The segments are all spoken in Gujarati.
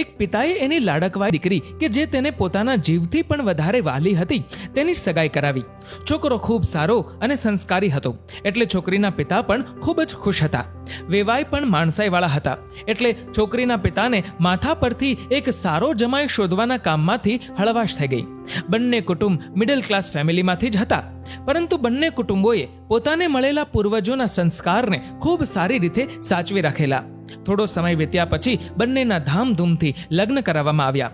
એક પિતાએ એની લાડકવાઈ દીકરી કે જે તેને પોતાના જીવથી પણ વધારે વહાલી હતી તેની સગાઈ કરાવી. છોકરો ખૂબ સારો અને સંસ્કારી હતો એટલે છોકરીના પિતા પણ ખૂબ જ ખુશ હતા. વેવાઈ પણ માણસાઈવાળા હતા એટલે છોકરીના પિતાને માથા પરથી એક સારો જમાઈ શોધવાના કામમાંથી હળવાશ થઈ ગઈ. બંને કુટુંબ મિડલ ક્લાસ ફેમિલીમાંથી જ હતા, પરંતુ બંને કુટુંબોએ પોતાને મળેલા પૂર્વજોના સંસ્કારને ખૂબ સારી રીતે સાચવી રાખેલા. થોડો સમય વીત્યા પછી બંનેના ધામધૂમથી લગ્ન કરાવવામાં આવ્યા.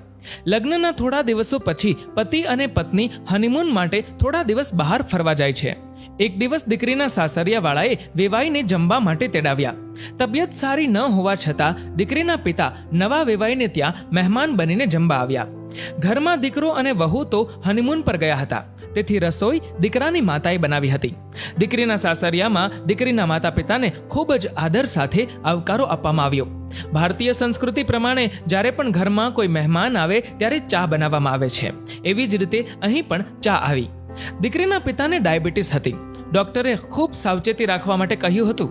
લગ્નના થોડા દિવસો પછી પતિ અને પત્ની હનીમૂન માટે થોડા દિવસ બહાર ફરવા જાય છે. એક દિવસ દીકરીના સાસરિયાવાળાએ વેવાઈને જમવા માટે તેડાવ્યા. તબિયત સારી ન હોવા છતાં દીકરીના પિતા નવા વેવાઈને ત્યાં મહેમાન બનીને જમવા આવ્યા. ઘરમાં દીકરો અને વહુ તો હનીમૂન પર ગયા હતા, તેથી રસોઈ દીકરાની માતાએ બનાવી હતી. દીકરીના સાસરિયામાં દીકરીના માતા પિતાને ખૂબ જ આદર સાથે આવકારો આપવામાં આવ્યો. ભારતીય સંસ્કૃતિ પ્રમાણે જ્યારે પણ ઘરમાં કોઈ મહેમાન આવે ત્યારે ચા બનાવવામાં આવે છે. એવી જ રીતે અહીં પણ ચા આવી. દીકરીના પિતાને ડાયાબિટીસ હતી. ડોક્ટરે ખૂબ સાવચેતી રાખવા માટે કહ્યું હતું.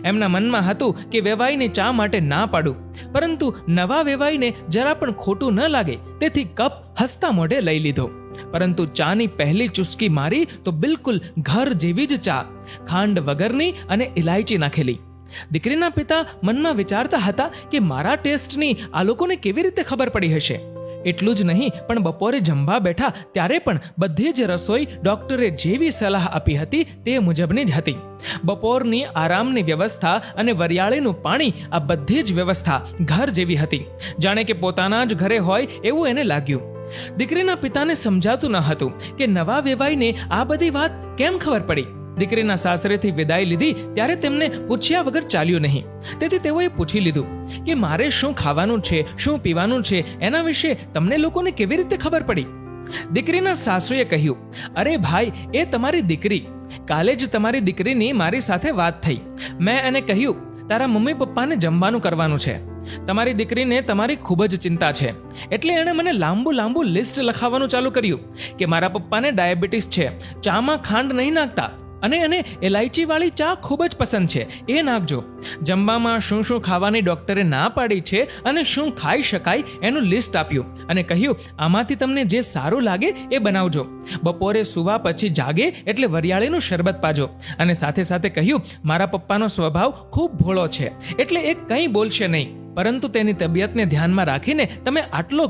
એમના મનમાં હતું કે વેવાઈને ચા માટે ના પાડું, પરંતુ નવા વેવાઈને જરા પણ ખોટું ન લાગે તેથી કપ હસતા મોઢે લઈ લીધો. પરંતુ ચાની પહેલી ચુસ્કી મારી તો બિલકુલ ઘર જેવી જ ચા, ખાંડ વગરની અને ઇલાયચી નાખેલી. દીકરીના પિતા મનમાં વિચારતા હતા કે મારા ટેસ્ટની આ લોકોને કેવી રીતે ખબર પડી હશે. એટલું જ નહીં, પણ બપોરે જમવા બેઠા ત્યારે પણ બધી જ રસોઈ ડોક્ટરે જેવી સલાહ આપી હતી તે મુજબની જ હતી. બપોરની આરામની વ્યવસ્થા અને વરિયાળીનું પાણી, આ બધી જ વ્યવસ્થા ઘર જેવી હતી. જાણે કે પોતાના જ ઘરે હોય એવું એને લાગ્યું. દીકરીના પિતાને સમજાતું ન હતું કે નવા વેવાઈને આ બધી વાત કેમ ખબર પડી. દીકરીના સાસરેથી વિદાય લીધી ત્યારે તેમને પૂછ્યા વગર ચાલ્યું નહીં. તેથી તેઓએ પૂછી લીધું કે મારે શું ખાવાનું છે, શું પીવાનું છે, એના વિશે તમને લોકોને કેવી રીતે ખબર પડી? દીકરીના સાસુએ કહ્યું, અરે ભાઈ, એ તમારી દીકરી. કાલે જ તમારી દીકરીની મારી સાથે વાત થઈ. મેં એને કહ્યું તારા મમ્મી પપ્પાને જમવાનું કરવાનું છે. તમારી દીકરીને તમારી ખૂબ જ ચિંતા છે, એટલે એણે મને લાંબુ લિસ્ટ લખાવવાનું ચાલુ કર્યું કે મારા પપ્પાને ડાયાબિટીસ છે, ચામાં ખાંડ નહીં નાખતા અને એને ઇલાયચીવાળી ચા ખૂબ જ પસંદ છે, એ નાખજો. જમવામાં શું શું ખાવાની ડોક્ટરે ના પાડી છે અને શું ખાઈ શકાય એનું લિસ્ટ આપ્યું અને કહ્યું આમાંથી તમને જે સારું લાગે એ બનાવજો. બપોરે સૂવા પછી જાગે એટલે વરિયાળીનું શરબત પાજો. અને સાથે સાથે કહ્યું મારા પપ્પાનો સ્વભાવ ખૂબ ભોળો છે, એટલે એ કંઈ બોલશે નહીં, પરંતુ તેની તબિયતને ધ્યાનમાં રાખીને તમે આટલો